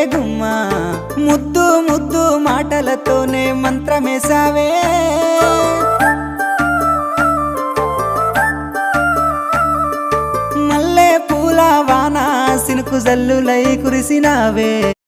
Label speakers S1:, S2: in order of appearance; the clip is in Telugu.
S1: గుమ్మ ముద్దు ముద్దు మాటలతోనే మంత్రమేసావే మల్లె పూల వాన సినుకు జల్లులై కురిసినావే